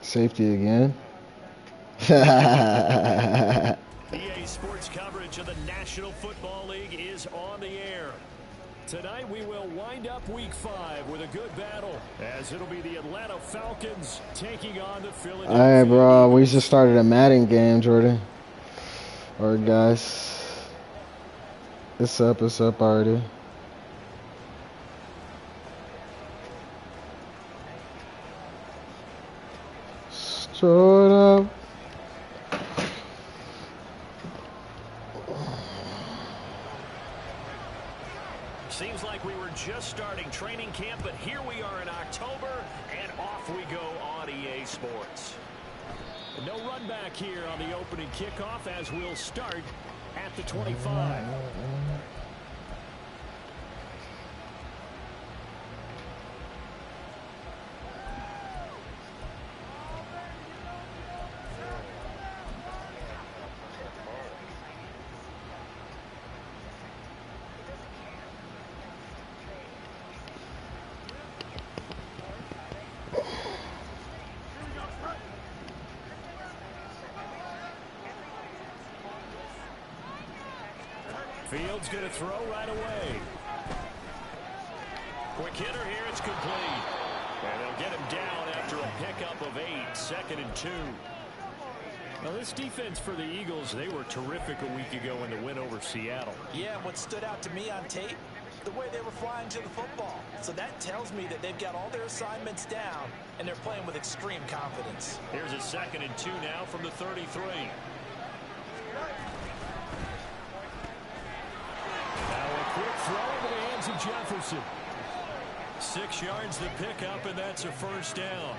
Safety again. EA Sports coverage of the National Football League is on the air. Tonight we will wind up Week 5 with a good battle, as it'll be the Atlanta Falcons taking on the Philadelphia Alright, bro. We Eagles. just started a Madden game, Jordan. Alright, guys. It's up already. Straight up. Seems like we were just starting training camp, but here we are in October, and off we go on EA Sports. No run back here on the opening kickoff, as we'll start at the 25. Fields going to throw right away. Quick hitter here, it's complete. And they'll get him down after a pickup of 8, 2nd and 2. Now this defense for the Eagles, they were terrific a week ago in the win over Seattle. Yeah, and what stood out to me on tape, the way they were flying to the football. So that tells me that they've got all their assignments down, and they're playing with extreme confidence. Here's a 2nd and 2 now from the 33. Quick throw into the hands of Jefferson. 6 yards to pick up, and that's a first down.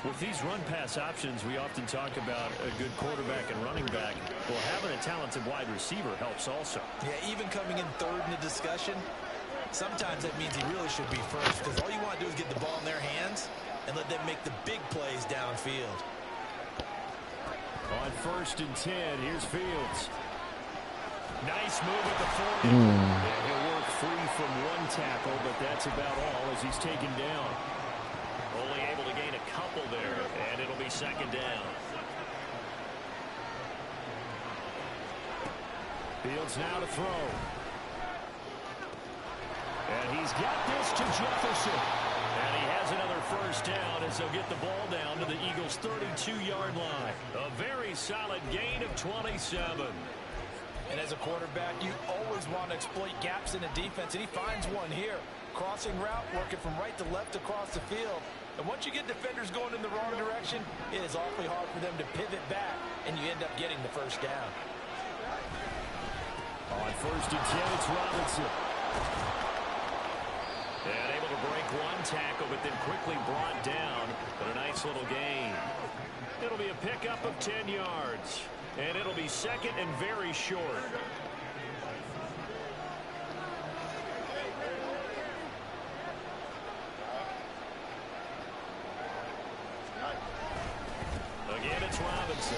With these run-pass options, we often talk about a good quarterback and running back. Well, having a talented wide receiver helps also. Yeah, even coming in third in the discussion, sometimes that means he really should be first, because all you want to do is get the ball in their hands and let them make the big plays downfield. On 1st and 10, here's Fields. Nice move at the 40. Yeah, he'll work free from one tackle, but that's about all as he's taken down. Only able to gain a couple there, and it'll be 2nd down. Fields now to throw. And he's got this to Jefferson. And he has another first down as they'll get the ball down to the Eagles' 32-yard line. A very solid gain of 27. And as a quarterback, you always want to exploit gaps in the defense, and he finds one here. Crossing route, working from right to left across the field. And once you get defenders going in the wrong direction, it is awfully hard for them to pivot back, and you end up getting the first down. On 1st and 10, it's Robinson. And able to break one tackle, but then quickly brought down. But a nice little gain. It'll be a pickup of 10 yards. And it'll be 2nd and very short. Again, it's Robinson.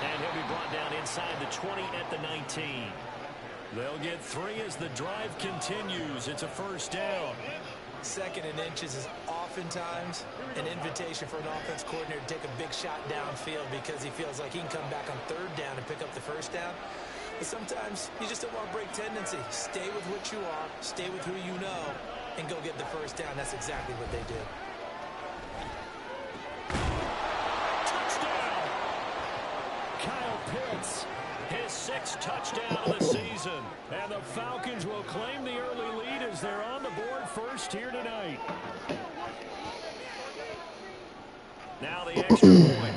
And he'll be brought down inside the 20 at the 19. They'll get 3 as the drive continues. It's a first down. 2nd and inches is oftentimes an invitation for an offense coordinator to take a big shot downfield because he feels like he can come back on 3rd down and pick up the first down. But sometimes you just don't want to break tendency. Stay with what you are, stay with who you know, and go get the first down. That's exactly what they did. Touchdown! Kyle Pitts, his 6th touchdown of the season. And the Falcons will claim the early lead as they're on the board first here tonight. Now the extra point.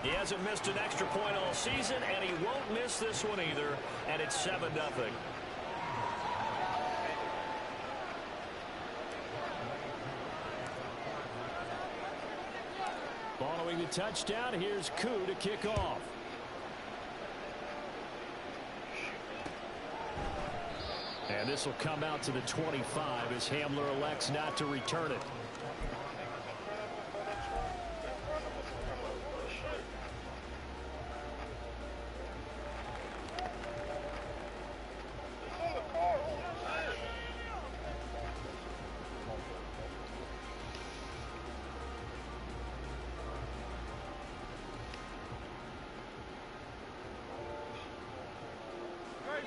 He hasn't missed an extra point all season, and he won't miss this one either. And it's 7-0. Following the touchdown, here's Koo to kick off. And this will come out to the 25 as Hamler elects not to return it.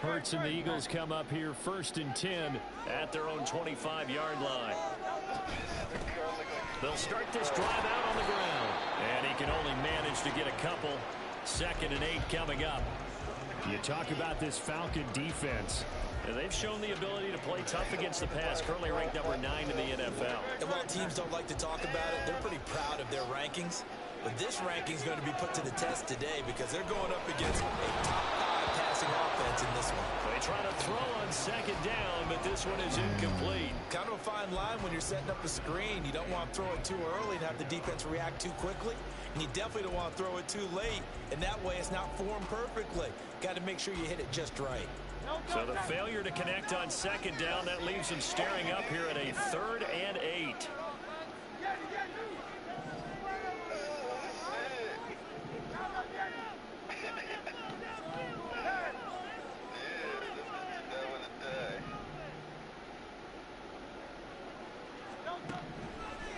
Hurts and the Eagles come up here 1st and 10 at their own 25-yard line. They'll start this drive out on the ground. And he can only manage to get a couple. 2nd and 8 coming up. You talk about this Falcon defense. And they've shown the ability to play tough against the pass. Currently ranked number 9 in the NFL. And while teams don't like to talk about it, they're pretty proud of their rankings. But this ranking is going to be put to the test today because they're going up against a top 5 passing offense in this one. They try to throw on 2nd down, but this one is incomplete. Kind of a fine line when you're setting up a screen. You don't want to throw it too early and have the defense react too quickly. And you definitely don't want to throw it too late. And that way it's not formed perfectly. Got to make sure you hit it just right. So the failure to connect on 2nd down, that leaves them staring up here at a 3rd and 8.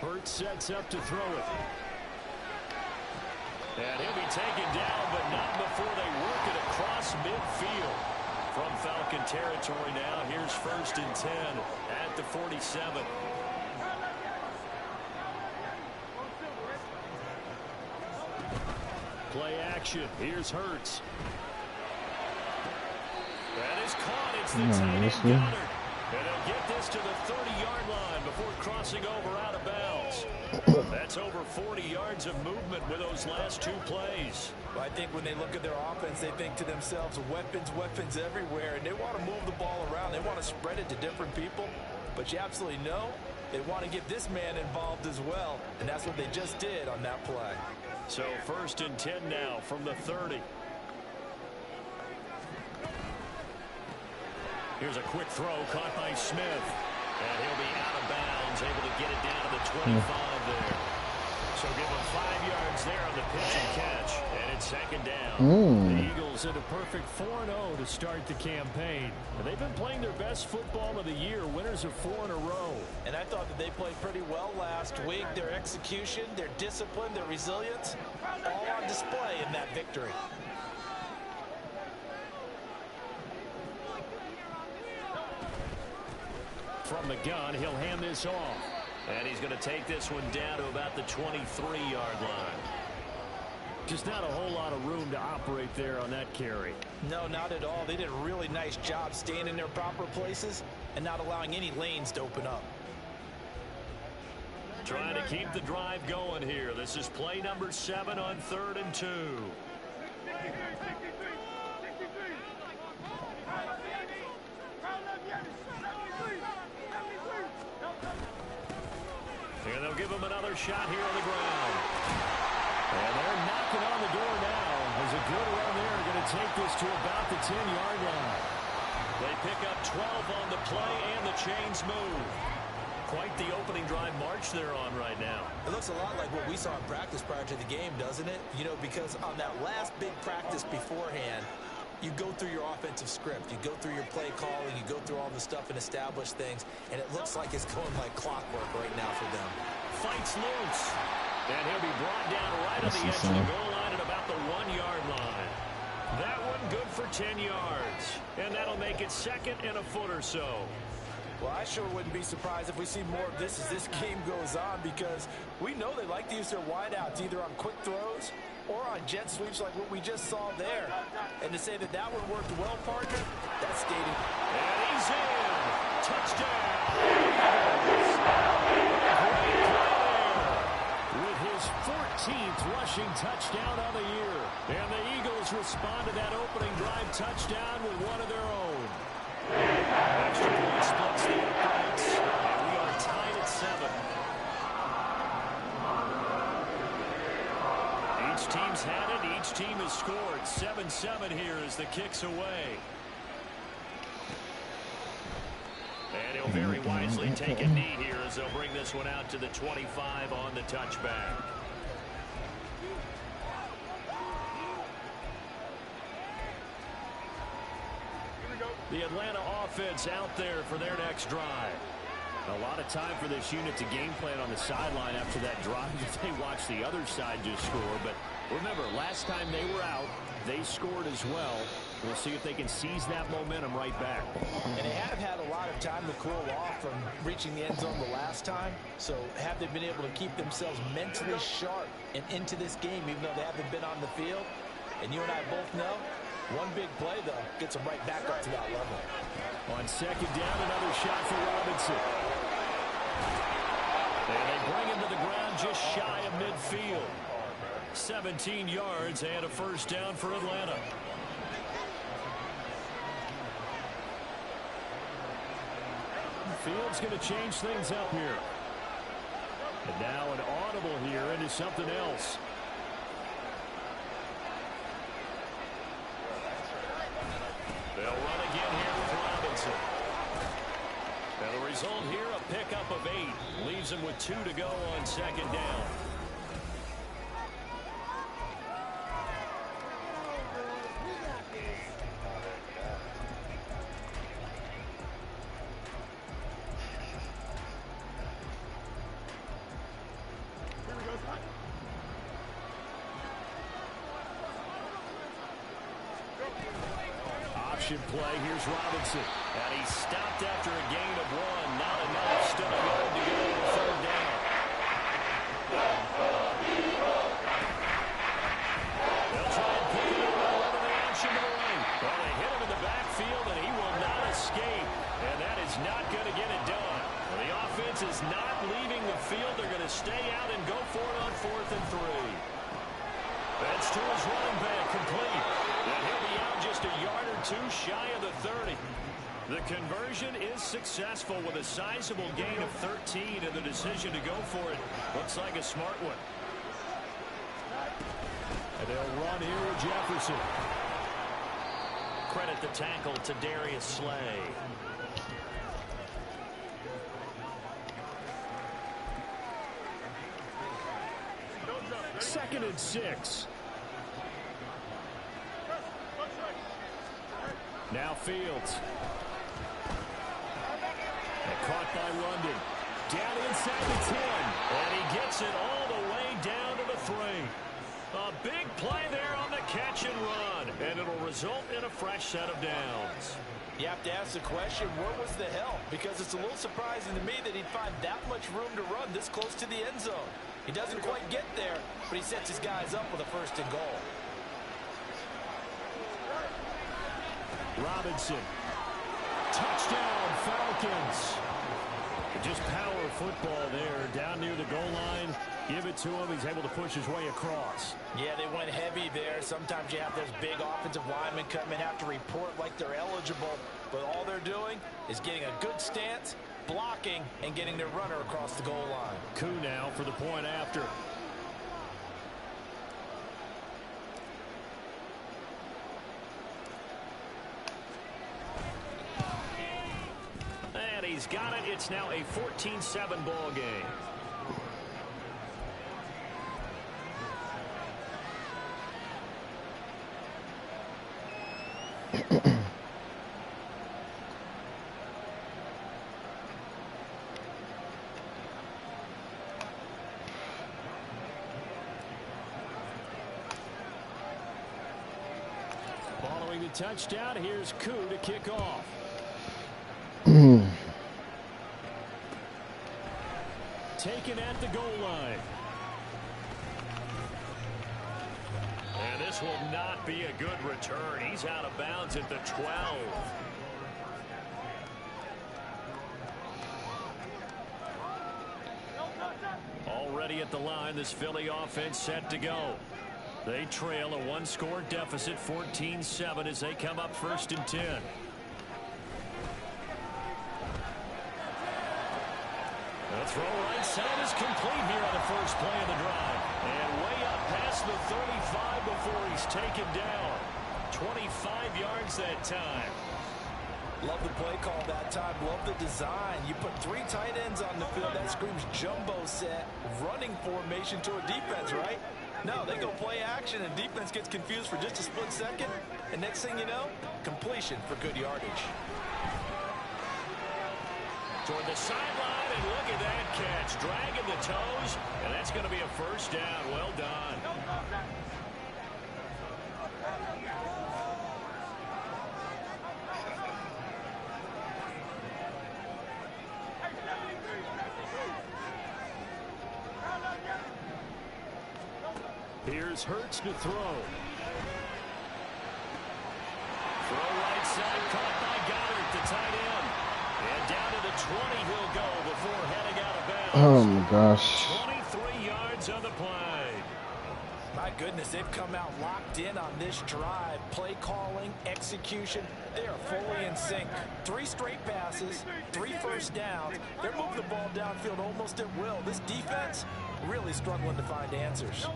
Hurts sets up to throw it. And he'll be taken down, but not before they work it across midfield. From Falcon territory now, here's 1st and 10 at the 47. Play action. Here's Hurts. That is caught. It's the tight end Goddard. And they'll get this to the 30-yard line before crossing over out of bounds. That's over 40 yards of movement with those last 2 plays. Well, I think when they look at their offense, they think to themselves, weapons, weapons everywhere, and they want to move the ball around. They want to spread it to different people. But you absolutely know they want to get this man involved as well, and that's what they just did on that play. So 1st and 10 now from the 30. Here's a quick throw caught by Smith. And he'll be out of bounds, able to get it down to the 25 there. So give him 5 yards there on the pitch and catch. And it's 2nd down. The Eagles at a perfect 4-0 to start the campaign. And they've been playing their best football of the year, winners of 4 in a row. And I thought that they played pretty well last week. Their execution, their discipline, their resilience, all on display in that victory. From the gun, he'll hand this off. And he's going to take this one down to about the 23-yard line. Just not a whole lot of room to operate there on that carry. No, not at all. They did a really nice job staying in their proper places and not allowing any lanes to open up. Trying to keep the drive going here. This is play number 7 on 3rd and 2. And they'll give him another shot here on the ground. And they're knocking on the door now. There's a good run there. Going to take this to about the 10-yard line. They pick up 12 on the play, and the chains move. Quite the opening drive march they're on right now. It looks a lot like what we saw in practice prior to the game, doesn't it? You know, because on that last big practice beforehand, you go through your offensive script. You go through your play calling. You go through all the stuff and establish things. And it looks like it's going like clockwork right now for them. Fights loose. And he'll be brought down right on the edge of the goal line at about the 1-yard line. That one good for 10 yards. And that'll make it 2nd and a foot or so. Well, I sure wouldn't be surprised if we see more of this as this game goes on, because we know they like to use their wideouts either on quick throws or on jet sweeps like what we just saw there. And to say that that one worked well, partner, that's stating. And he's in. Touchdown. With his 14th rushing touchdown of the year. And the Eagles respond to that opening drive touchdown with one of their own. Extra point splits the uprights. And we are tied at 7. Each team's had it. Each team has scored. 7-7 here as the kick's away. And he'll very wisely take a knee here as they'll bring this one out to the 25 on the touchback. The Atlanta offense out there for their next drive. A lot of time for this unit to game plan on the sideline after that drive if they watch the other side just score. But Remember, last time they were out, they scored as well. We'll see if they can seize that momentum right back. And they have had a lot of time to cool off from reaching the end zone the last time. So have they been able to keep themselves mentally sharp and into this game, even though they haven't been on the field? And you and I both know, one big play, though, gets them right back up to that level. On second down, another shot for Robinson. And they bring him to the ground just shy of midfield. 17 yards and a first down for Atlanta. Field's going to change things up here. And now an audible here into something else. They'll run again here with Robinson. And the result here, a pickup of 8. Leaves him with 2 to go on second down. Option play. Here's Robinson. And he's stopped after a gain of 1. Not enough. Still a yard to go on third down. They'll try and put it over 11 the action to the lane. Well, they hit him in the backfield, and he will not escape. And that is not going to get it done. Well, the offense is not leaving the field. They're going to stay out and go for it on 4th and 3. That's to his running back, complete. And he'll be out just a yard or 2 shy of the 30. The conversion is successful with a sizable gain of 13, and the decision to go for it looks like a smart one. And they'll run here with Jefferson. Credit the tackle to Darius Slay. Second and 6. Now Fields. And caught by London. Down inside the 10. And he gets it all the way down to the 3. A big play there on the catch and run. And it'll result in a fresh set of downs. You have to ask the question, where was the help? Because it's a little surprising to me that he'd find that much room to run this close to the end zone. He doesn't quite get there, but he sets his guys up with a 1st and goal. Robinson. Touchdown, Falcons. Just power football there, down near the goal line. Give it to him. He's able to push his way across. Yeah, they went heavy there. Sometimes you have those big offensive linemen come in, have to report like they're eligible. But all they're doing is getting a good stance, blocking, and getting their runner across the goal line. Coup now for the point after. And he's got it. It's now a 14-7 ball game. Following the touchdown, here's Coup to kick off. Taken at the goal line. And this will not be a good return. He's out of bounds at the 12. Already at the line, this Philly offense set to go. They trail a 1-score deficit, 14-7, as they come up 1st and 10. The throw right side is complete here on the first play of the drive. And way up past the 35 before he's taken down. 25 yards that time. Love the play call that time. Love the design. You put 3 tight ends on the field. That screams jumbo set, running formation to a defense, right? No, they go play action, and defense gets confused for just a split second. And next thing you know, completion for good yardage. Toward the sideline, and look at that catch. Dragging the toes, and that's going to be a first down. Well done. Here's Hurts to throw. Throw right side, caught by Goddard, the tight end. And down to the 20 he'll go before heading out of bounds. Oh my gosh. 23 yards on the play. My goodness, they've come out locked in on this drive. Play calling, execution, they are fully in sync. 3 straight passes, 3 first downs. They're moving the ball downfield almost at will. This defense really struggling to find answers.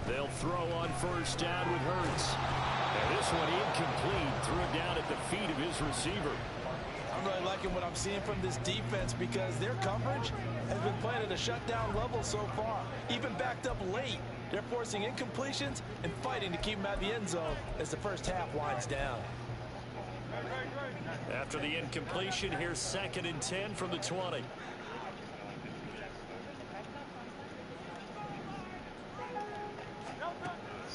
They'll throw on first down with Hurts. And this one incomplete. Threw it down at the feet of his receiver. I'm really liking what I'm seeing from this defense because their coverage has been playing at a shutdown level so far. Even backed up late, they're forcing incompletions and fighting to keep them out of the end zone as the first half winds down. After the incompletion, here's 2nd and 10 from the 20.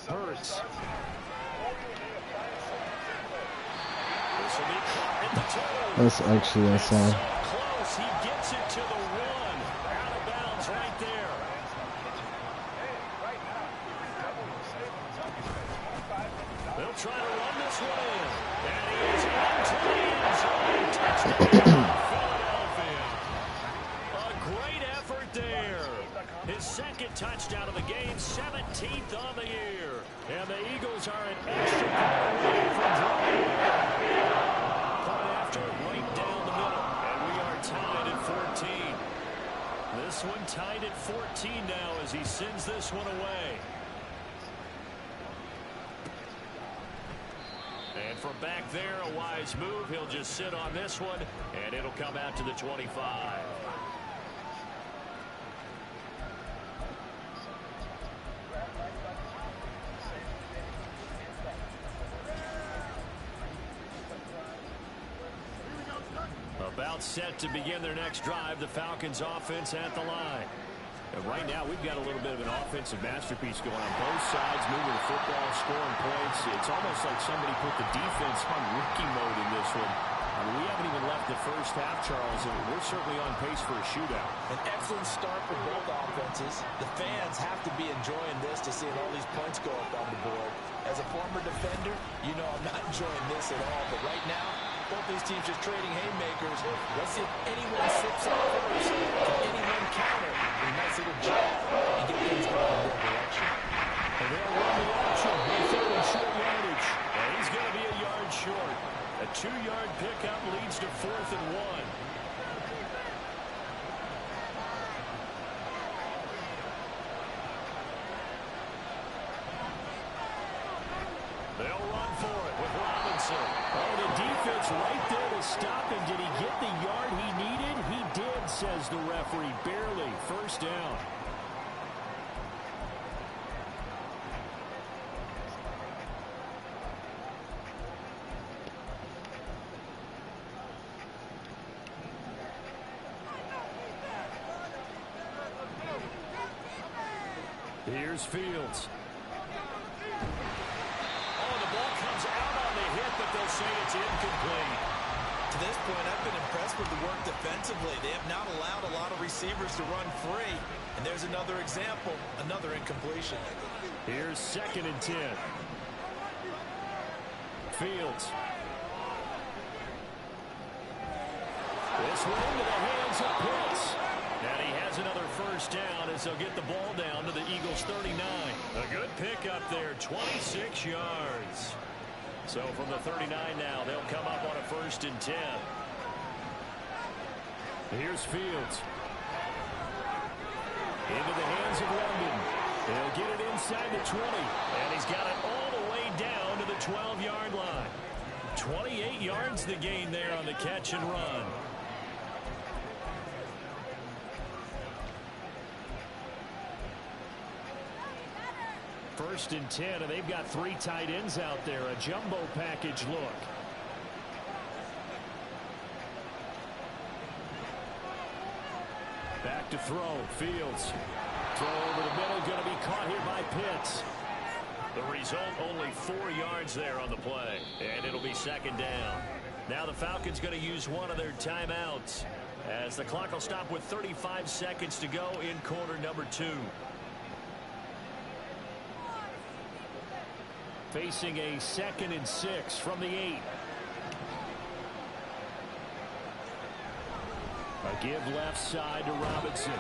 Hurts. This will be caught at the toe. That's actually insane. So close, he gets it to the 1. Out of bounds right there. They'll try to run this one in. And he is into the end zone. Touchdown, Philadelphia. A great effort there. His 2nd touchdown of the game, 17th on the year. And the Eagles are an extra point away from drawing. Point after, right down the middle. And we are tied at 14. This one tied at 14 now as he sends this one away. And from back there, a wise move. He'll just sit on this one, and it'll come out to the 25. About set to begin their next drive, the Falcons offense at the line. And right now, we've got a little bit of an offensive masterpiece going on both sides, moving the football, scoring points. It's almost like somebody put the defense on rookie mode in this one. I mean, we haven't even left the first half, Charles, and we're certainly on pace for a shootout. An excellent start for both offenses. The fans have to be enjoying this to see all these points go up on the board. As a former defender, you know I'm not enjoying this at all. But right now, both these teams just trading haymakers. Let's see if anyone slips out first. Can anyone counter a nice little jab and get things going in their direction? And they'll run the option. He's throwing short yardage. And he's going to be a yard short. A 2-yard pickup leads to 4th and 1. They'll run for it with Robinson. Oh, the defense right there to stop him. Did he get the yard he needed? He did, says the referee. Barely. First down. Here's Fields. Oh, the ball comes out on the hit, but they'll say it's incomplete. To this point, I've been impressed with the work defensively. They have not allowed a lot of receivers to run free. And there's another example, another incompletion. Here's 2nd and 10. Fields. This one into the hands of Pitts. And he has another first down as they'll get the ball down to the Eagles' 39. A good pickup there, 26 yards. So from the 39 now, they'll come up on a 1st and 10. Here's Fields. Into the hands of London. He'll get it inside the 20. And he's got it all the way down to the 12-yard line. 28 yards the gain there on the catch and run. First and 10, and they've got 3 tight ends out there. A jumbo package look. Back to throw. Fields. Throw over the middle. Going to be caught here by Pitts. The result, only 4 yards there on the play. And it'll be 2nd down. Now the Falcons going to use one of their timeouts, as the clock will stop with 35 seconds to go in quarter number 2. Facing a 2nd and 6 from the 8. A give left side to Robinson.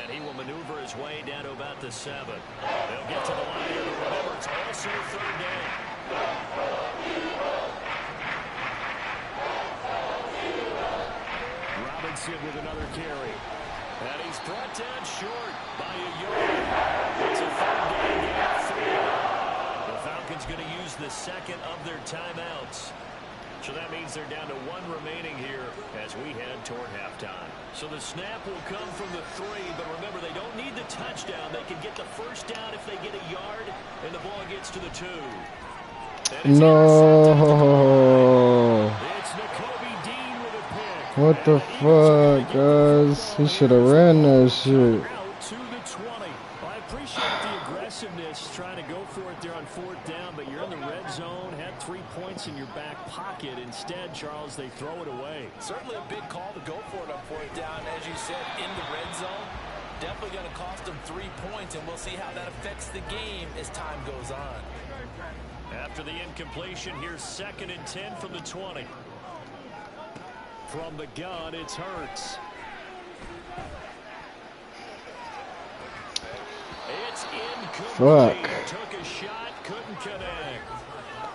And he will maneuver his way down to about the 7. They'll get to the line here, but remember, it's also 3rd down. Robinson with another carry. And he's brought down short by a yard. It's a 3rd down game, 3. The Falcons going to use the 2nd of their timeouts. So that means they're down to 1 remaining here as we head toward halftime. So the snap will come from the 3, but remember, they don't need the touchdown. They can get the 1st down if they get a yard, and the ball gets to the 2. No. It's Nakobe Dean with a pick. What the fuck, guys? He should have ran that shit. Out to the 20. I appreciate the aggressiveness trying to go for it there on 4th down, but you're in the red zone, had 3 points in your back pocket. Instead, Charles, they throw it away. Certainly a big call to go for it on 4th down, as you said, in the red zone. Definitely going to cost them 3 points, and we'll see how that affects the game as time goes on. After the incompletion, here's 2nd and 10 from the 20. From the gun, it's Hurts. It's incomplete. Fuck. Took a shot, couldn't connect.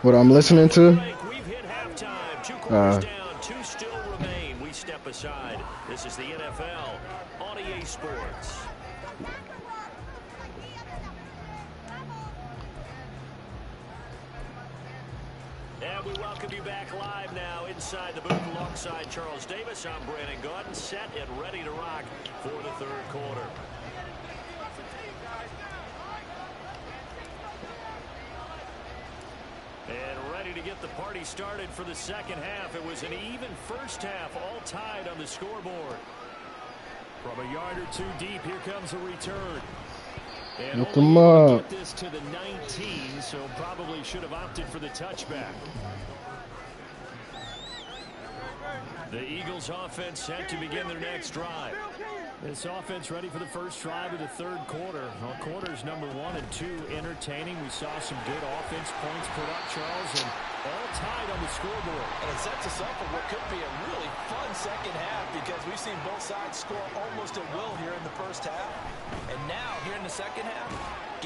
What I'm listening to? We've hit halftime. 2 quarters down, 2 still remain. We step aside. This is the NFL on EA Sports. And we welcome you back live now inside the booth alongside Charles Davis. I'm Brandon Gaudin, set and ready to rock for the 3rd quarter. And ready to get the party started for the 2nd half. It was an even 1st half, all tied on the scoreboard. From a yard or 2 deep, here comes a return. And look him up. Get this to the 19, so probably should have opted for the touchback. The Eagles offense set to begin their next drive. This offense ready for the 1st drive of the 3rd quarter. Well, quarters number 1 and 2 entertaining. We saw some good offense points put up, Charles, and all tied on the scoreboard. And it sets us up for what could be a really fun 2nd half because we've seen both sides score almost at will here in the 1st half. And now, here in the 2nd half,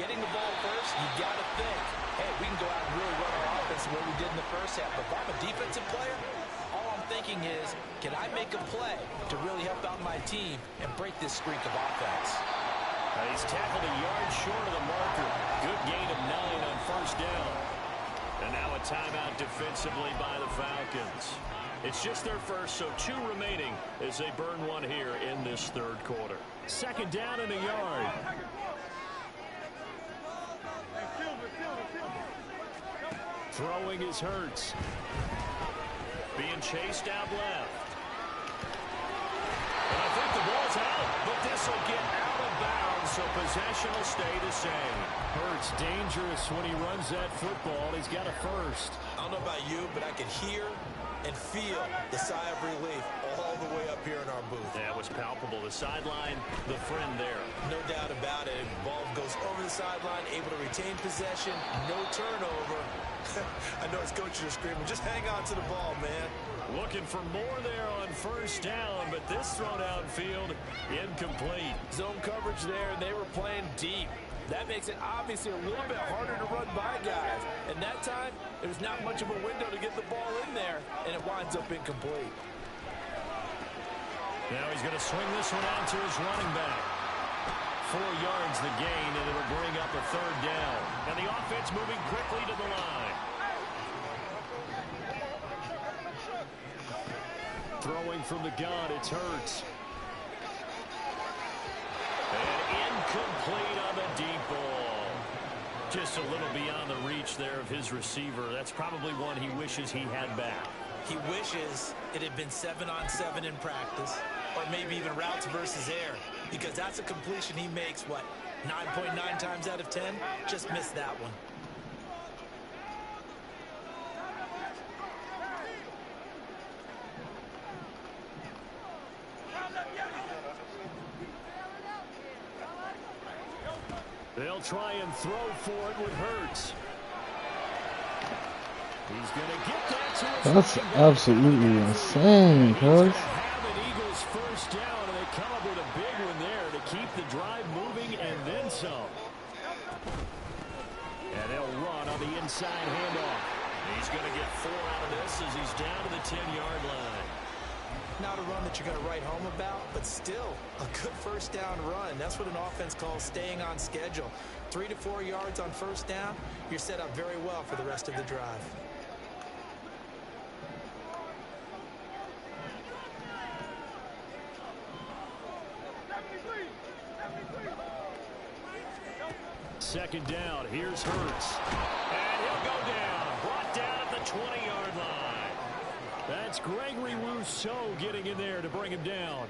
getting the ball first, you got to think, hey, we can go out and really run our offense the way we did in the 1st half. But if I'm a defensive player, all I'm thinking is, can I make a play to really help out my team and break this streak of offense? He's tackled a yard short of the marker. Good gain of 9 on 1st down. And now a timeout defensively by the Falcons. It's just their 1st, so 2 remaining as they burn 1 here in this 3rd quarter. 2nd down and a yard. Throwing is Hurts. Being chased out left. And I think the ball's out, but this will get out of bounds, so possession will stay the same. Hurts dangerous when he runs that football. He's got a 1st. I don't know about you, but I can hear and feel the sigh of relief all the way up here in our booth. That was palpable. The sideline, the friend there. No doubt about it. Ball goes over the sideline, able to retain possession, no turnover. I know his coaches are screaming, just hang on to the ball, man. Looking for more there on 1st down, but this throw downfield, incomplete. Zone coverage there, and they were playing deep. That makes it obviously a little bit harder to run by guys. And that time, there's not much of a window to get the ball in there, and it winds up incomplete. Now he's going to swing this one out to his running back. 4 yards the gain, and it'll bring up a 3rd down. And the offense moving quickly to the line. Throwing from the gun, it's Hurts. And incomplete on the deep ball. Just a little beyond the reach there of his receiver. That's probably one he wishes he had back. He wishes it had been 7-on-7 in practice, or maybe even routes versus air, because that's a completion he makes, what, 9.9 times out of 10? Just missed that one. They'll try and throw for it with Hurts. He's going to get that to his That's running back. absolutely insane, He's going cuz. to have an Eagles first down, and they come up with a big one there to keep the drive moving and then some. And they'll run on the inside handoff. He's going to get 4 out of this as he's down to the 10-yard line. Not a run that you're going to write home about, but still a good first down run. That's what an offense calls staying on schedule. 3 to 4 yards on first down, you're set up very well for the rest of the drive. Second down, here's Hurts. And he'll go down, brought down at the 20-yard line. That's Gregory Rousseau getting in there to bring him down.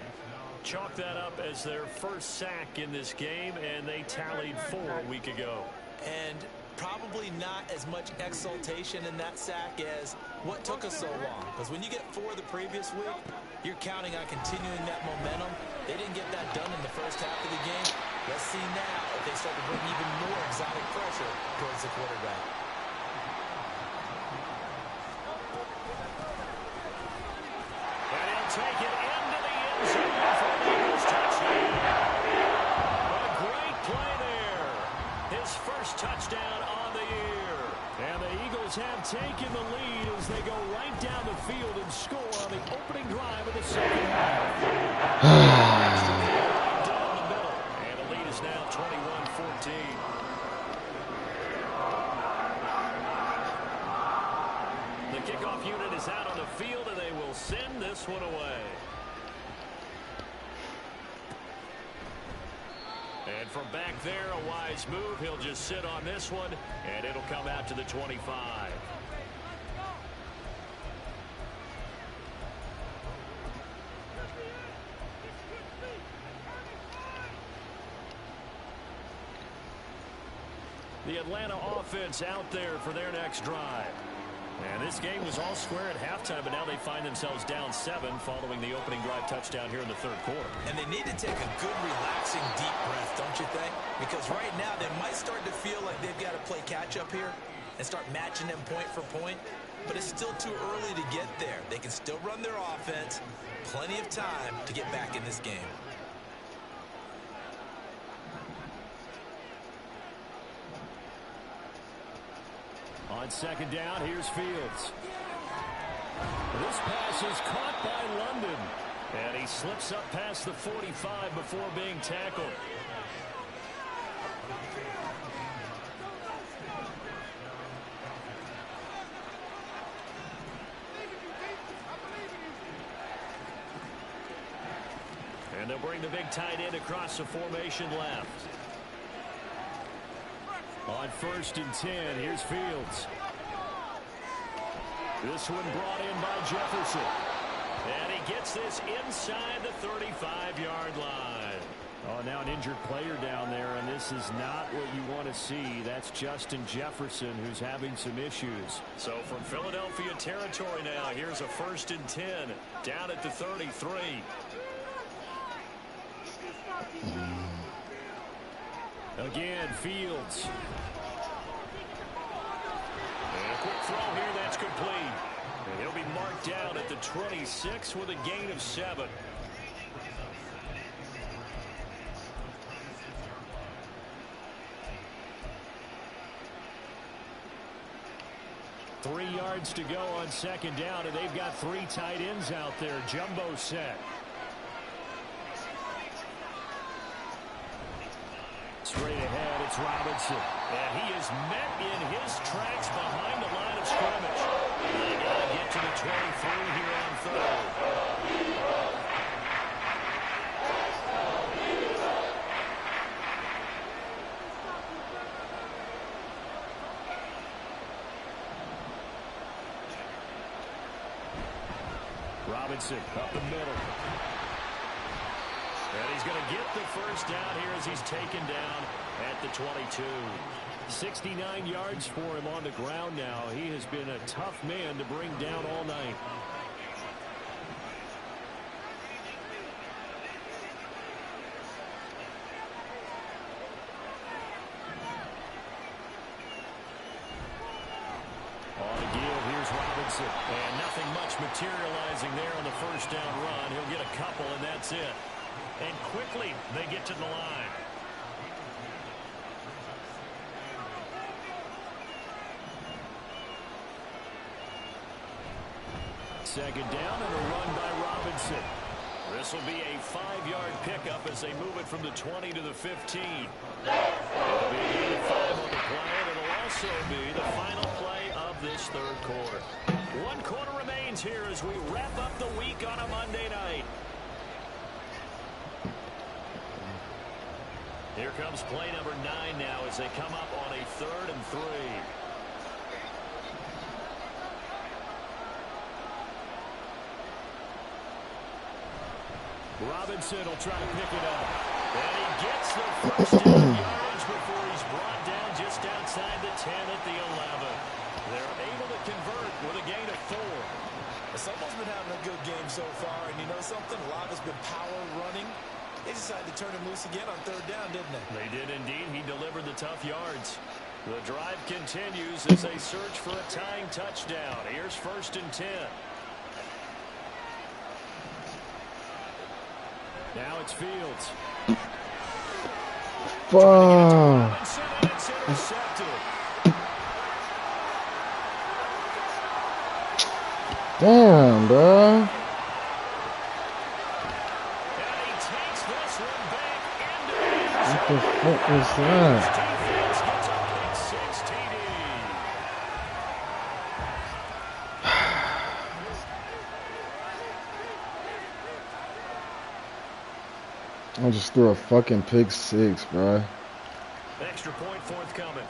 Chalk that up as their first sack in this game, and they tallied 4 a week ago. And probably not as much exultation in that sack as what took us so long. Because when you get 4 the previous week, you're counting on continuing that momentum. They didn't get that done in the first half of the game. Let's see now if they start to bring even more exotic pressure towards the quarterback. And he'll take it into the end zone for the Eagles touchdown. A great play there. His first touchdown on the year. And the Eagles have taken the lead as they go right down the field and score on the opening drive of the second half. Now 21-14. The kickoff unit is out on the field, and they will send this one away. And from back there, a wise move. He'll just sit on this one, and it'll come out to the 25. The Atlanta offense out there for their next drive. And this game was all square at halftime, but now they find themselves down 7 following the opening drive touchdown here in the third quarter. And they need to take a good, relaxing, deep breath, don't you think? Because right now they might start to feel like they've got to play catch-up here and start matching them point for point. But it's still too early to get there. They can still run their offense. Plenty of time to get back in this game. On second down, here's Fields. This pass is caught by London. And he slips up past the 45 before being tackled. And they'll bring the big tight end across the formation left. On 1st and 10, here's Fields. This one brought in by Jefferson. And he gets this inside the 35-yard line. Oh, now an injured player down there, and this is not what you want to see. That's Justin Jefferson, who's having some issues. So from Philadelphia territory now, here's a 1st and 10 down at the 33. Again, Fields. And a quick throw here, that's complete. And he'll be marked down at the 26 with a gain of 7. Three yards to go on second down, and they've got 3 tight ends out there. Jumbo set. Straight ahead, it's Robinson. And he is met in his tracks behind the line of scrimmage. They got to get to the 23 here on 3rd. Robinson up the middle. And he's going to get the first down here as he's taken down at the 22. 69 yards for him on the ground now. He has been a tough man to bring down all night. On the give, here's Robinson. And nothing much materializing there on the first down run. He'll get a couple, and that's it. And quickly, they get to the line. Second down and a run by Robinson. This will be a 5-yard pickup as they move it from the 20 to the 15. It'll be a 5 on the play, and it'll also be the final play of this third quarter. 1 quarter remains here as we wrap up the week on a Monday night. Here comes play number 9 now as they come up on a 3rd and 3. Robinson will try to pick it up. And he gets the first down yardage before he's brought down just outside the 10 at the 11. They're able to convert with a gain of 4. Someone's been having a good game so far, and you know something? A lot has been power running. They decided to turn him loose again on 3rd down, didn't they? They did indeed. He delivered the tough yards. The drive continues as they search for a tying touchdown. Here's 1st and 10. Now it's Fields. Fuck. It's intercepted. Damn, bro. And he takes this one back into the end zone. What the fuck was that? Defense gets a pick 6 TD. I just threw a fucking pick 6, bro. Extra point forthcoming.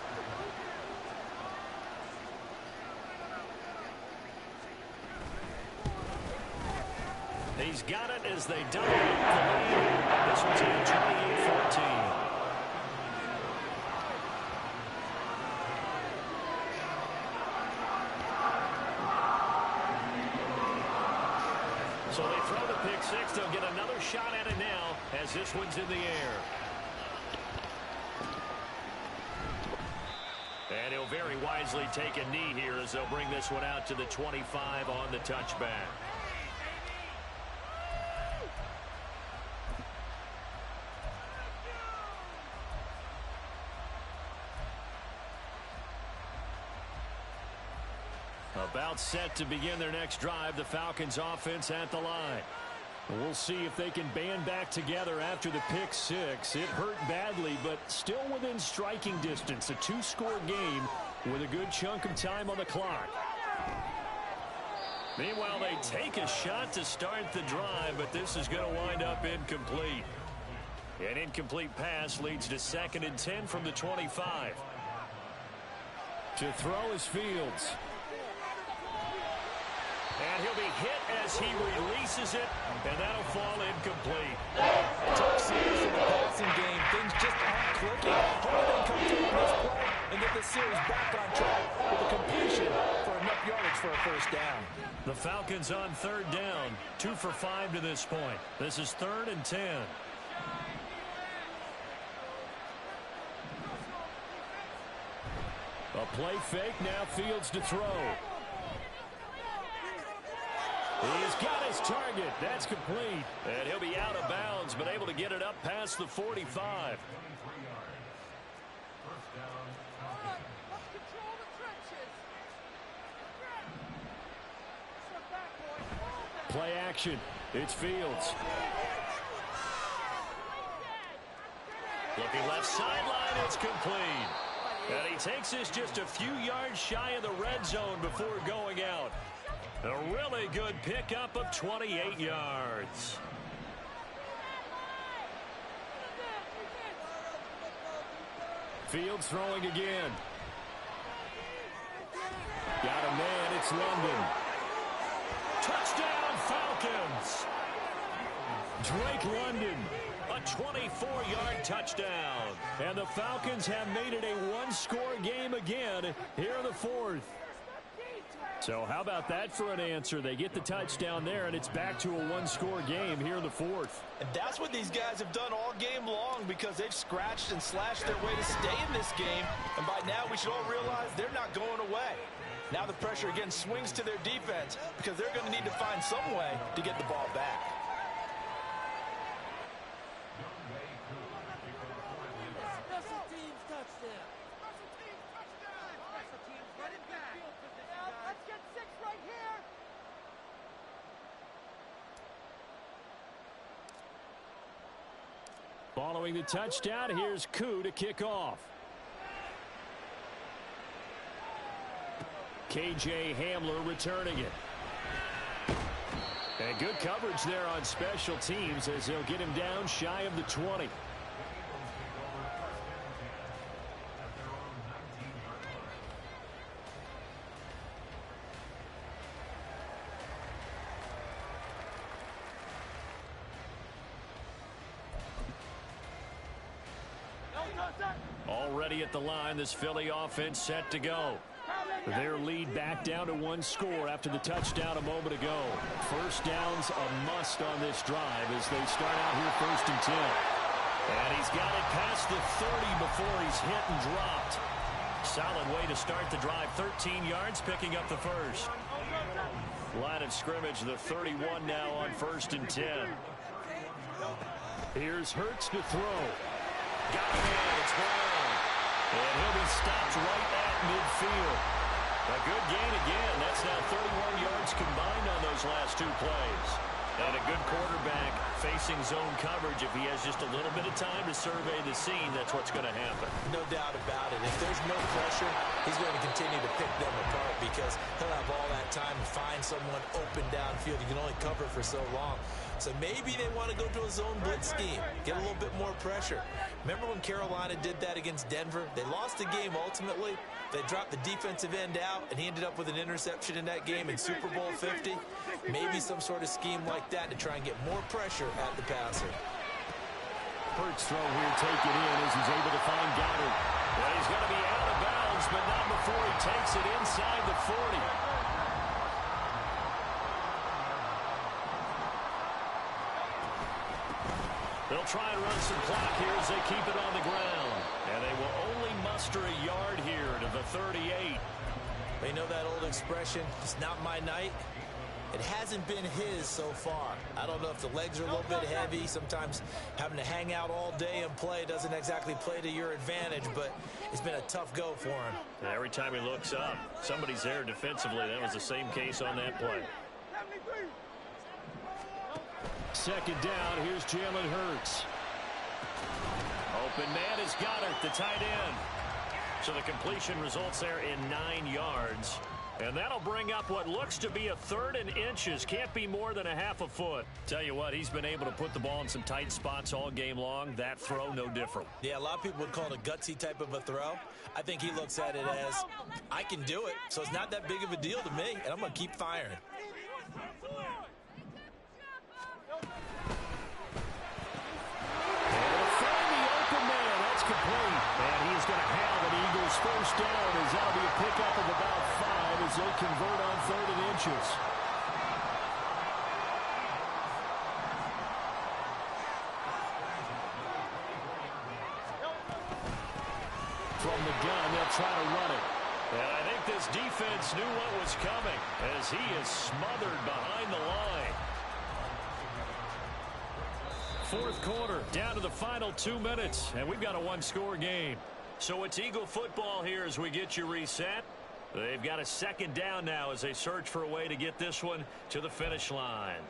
He's got it as they dominate the lead. This one's at 28-14. So they throw the pick 6. They'll get another shot at it now as this one's in the air. And he'll very wisely take a knee here as they'll bring this one out to the 25 on the touchback. About set to begin their next drive, the Falcons offense at the line. We'll see if they can band back together after the pick 6. It hurt badly, but still within striking distance. A 2-score game with a good chunk of time on the clock. Meanwhile, they take a shot to start the drive, but this is going to wind up incomplete. An incomplete pass leads to 2nd and 10 from the 25. To throw is Fields. And he'll be hit as he releases it, and that'll fall incomplete. Tough series in the passing game. Things just aren't clicking. Hoping they come through on this play and get the series back on track with a completion for enough yardage for a 1st down. The Falcons on 3rd down, 2 for 5 to this point. This is 3rd and 10. A play fake, now Fields to throw. He's got his target. That's complete. And he'll be out of bounds, but able to get it up past the 45. Play action. It's Fields. Looking left sideline. It's complete. And he takes this just a few yards shy of the red zone before going out. A really good pickup of 28 yards. Fields throwing again. Got a man. It's London. Touchdown, Falcons. Drake London. A 24-yard touchdown. And the Falcons have made it a 1-score game again here in the 4th. So how about that for an answer? They get the touchdown there, and it's back to a 1-score game here in the 4th. And that's what these guys have done all game long because they've scratched and slashed their way to stay in this game. And by now we should all realize they're not going away. Now the pressure again swings to their defense because they're going to need to find some way to get the ball back. Special teams touchdown. Special teams, run it back. Let's get 6 right here. Following the touchdown, here's Koo to kick off. KJ Hamler returning it. And good coverage there on special teams as they'll get him down shy of the 20. Already at the line, this Philly offense set to go. Their lead back down to 1 score after the touchdown a moment ago. First down's a must on this drive as they start out here 1st and 10. And he's got it past the 30 before he's hit and dropped. Solid way to start the drive. 13 yards, picking up the first. Line of scrimmage, the 31 now on 1st and 10. Here's Hurts to throw. Got him in. It's Brown. And he'll be stopped right at midfield. A good gain again. That's now 31 yards combined on those last 2 plays. And a good quarterback facing zone coverage. If he has just a little bit of time to survey the scene, that's what's going to happen. No doubt about it. If there's no pressure, he's going to continue to pick them apart because he'll have all that time to find someone open downfield. You can only cover for so long. So maybe they want to go to a zone blitz scheme, get a little bit more pressure. Remember when Carolina did that against Denver? They lost the game ultimately. They dropped the defensive end out, and he ended up with an interception in that game in Super Bowl 50. Maybe some sort of scheme like that to try and get more pressure at the passer. Hurts throw here taken in as he's able to find Goddard. Well, he's going to be out of bounds, but not before he takes it inside the 40. They'll try and run some clock here as they keep it on the ground. And they will only muster a yard here to the 38. They know that old expression, it's not my night. It hasn't been his so far. I don't know if the legs are a little bit heavy. Sometimes having to hang out all day and play doesn't exactly play to your advantage, but it's been a tough go for him. And every time he looks up, somebody's there defensively. That was the same case on that play. Second down, here's Jalen Hurts. Open man is Goddard, the tight end. So the completion results there in 9 yards. And that'll bring up what looks to be a 3rd and inches. Can't be more than a half a foot. Tell you what, he's been able to put the ball in some tight spots all game long. That throw, no different. Yeah, a lot of people would call it a gutsy type of a throw. I think he looks at it as, I can do it, so it's not that big of a deal to me, and I'm going to keep firing. Complete. And he's going to have an Eagles first down as that'll be a pickup of about 5 as they convert on 3rd and inches. From the gun, they'll try to run it. And I think this defense knew what was coming as he is smothered behind the line. 4th quarter, down to the final 2 minutes, and we've got a 1-score game. So it's Eagle football here as we get you reset. They've got a 2nd down now as they search for a way to get this one to the finish line.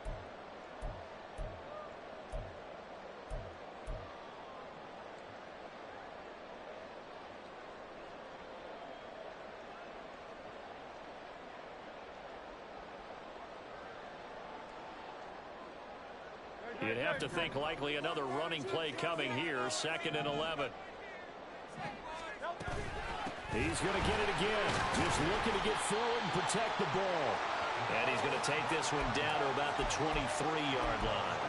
You'd have to think likely another running play coming here. 2nd and 11. He's going to get it again. Just looking to get forward and protect the ball. And he's going to take this one down to about the 23-yard line.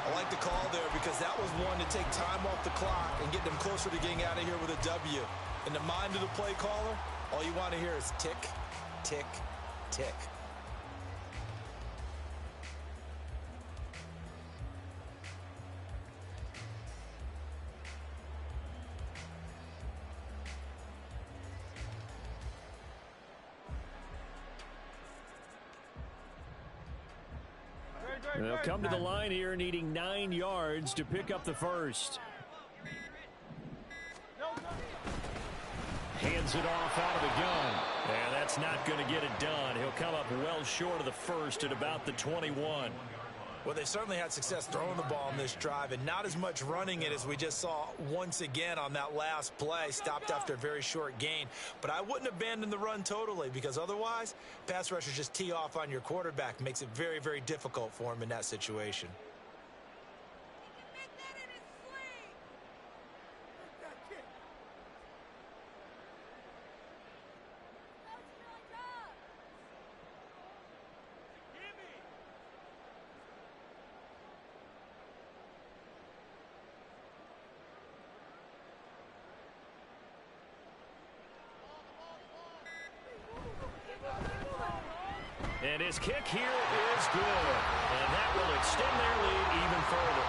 I like the call there because that was one to take time off the clock and get them closer to getting out of here with a W. In the mind of the play caller, all you want to hear is tick, tick, tick. They'll come to the line here needing 9 yards to pick up the first. Hands it off out of the gun. And that's not going to get it done. He'll come up well short of the first at about the 21. Well, they certainly had success throwing the ball in this drive and not as much running it as we just saw once again on that last play. Stopped after a very short gain. But I wouldn't abandon the run totally because otherwise, pass rushers just tee off on your quarterback. Makes it very, very difficult for him in that situation. And his kick here is good. And that will extend their lead even further.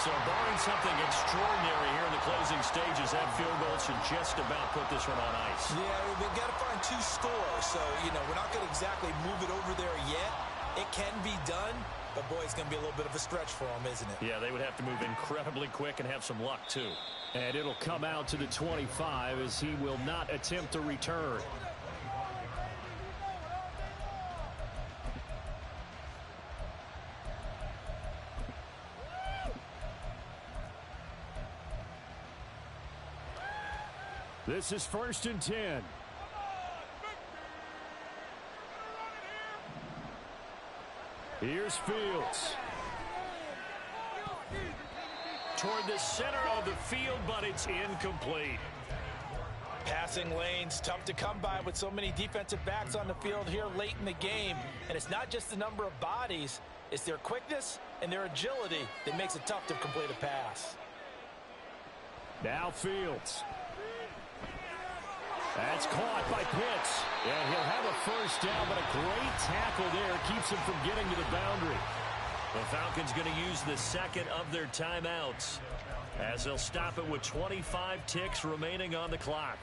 So barring something extraordinary here in the closing stages, that field goal should just about put this one on ice. Yeah, we've got to find 2 scores. So, we're not going to exactly move it over there yet. It can be done, but boy, it's going to be a little bit of a stretch for them, isn't it? Yeah, they would have to move incredibly quick and have some luck, too. And it'll come out to the 25 as he will not attempt to return. This is 1st and 10. Here's Fields. Toward the center of the field, but it's incomplete. Passing lanes, tough to come by with so many defensive backs on the field here late in the game. And it's not just the number of bodies, it's their quickness and their agility that makes it tough to complete a pass. Now Fields. That's caught by Pitts. And he'll have a first down, but a great tackle there keeps him from getting to the boundary. The Falcons going to use the second of their timeouts as they'll stop it with 25 ticks remaining on the clock.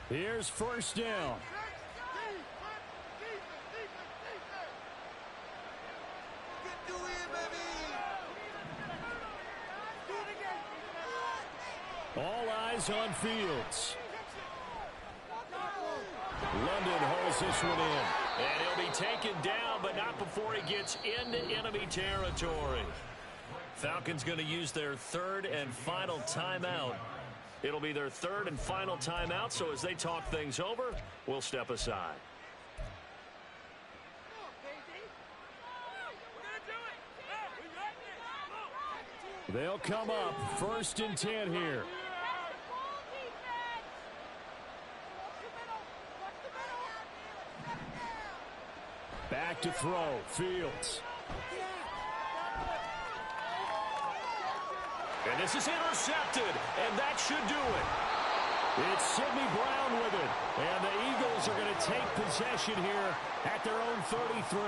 Here's 1st down. All eyes on Fields. London holds this one in. And he'll be taken down, but not before he gets into enemy territory. Falcons going to use their 3rd and final timeout. It'll be their 3rd and final timeout, so as they talk things over, we'll step aside. They'll come up 1st and 10 here. Back to throw, Fields. And this is intercepted, and that should do it. It's Sidney Brown with it, and the Eagles are going to take possession here at their own 33.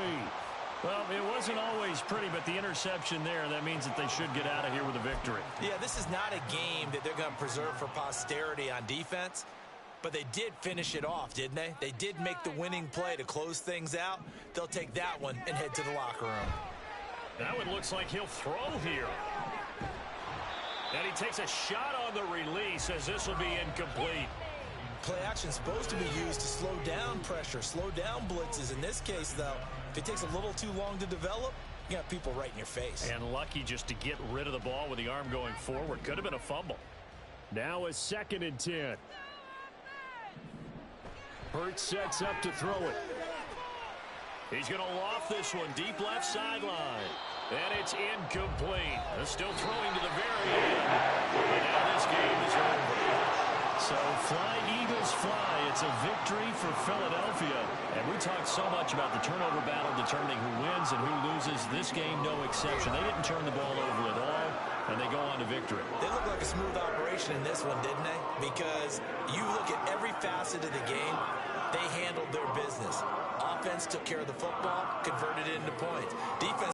Well, it wasn't always pretty, but the interception there, that means that they should get out of here with a victory. Yeah, this is not a game that they're going to preserve for posterity on defense. But they did finish it off, didn't they? They did make the winning play to close things out. They'll take that one and head to the locker room. That one looks like he'll throw here. And he takes a shot on the release as this will be incomplete. Play action is supposed to be used to slow down pressure, slow down blitzes. In this case, though, if it takes a little too long to develop, you got people right in your face. And lucky just to get rid of the ball with the arm going forward. Could have been a fumble. Now a 2nd and 10. Hurts sets up to throw it. He's going to loft this one deep left sideline. And it's incomplete. They're still throwing to the very end. And now this game is over. So fly, Eagles, fly. It's a victory for Philadelphia. And we talked so much about the turnover battle determining who wins and who loses. This game, no exception. They didn't turn the ball over at all, and they go on to victory. They look like a smooth operation in this one, didn't they? Because you look at every facet of the game, they handled their business. Offense took care of the football, converted it into points. Defense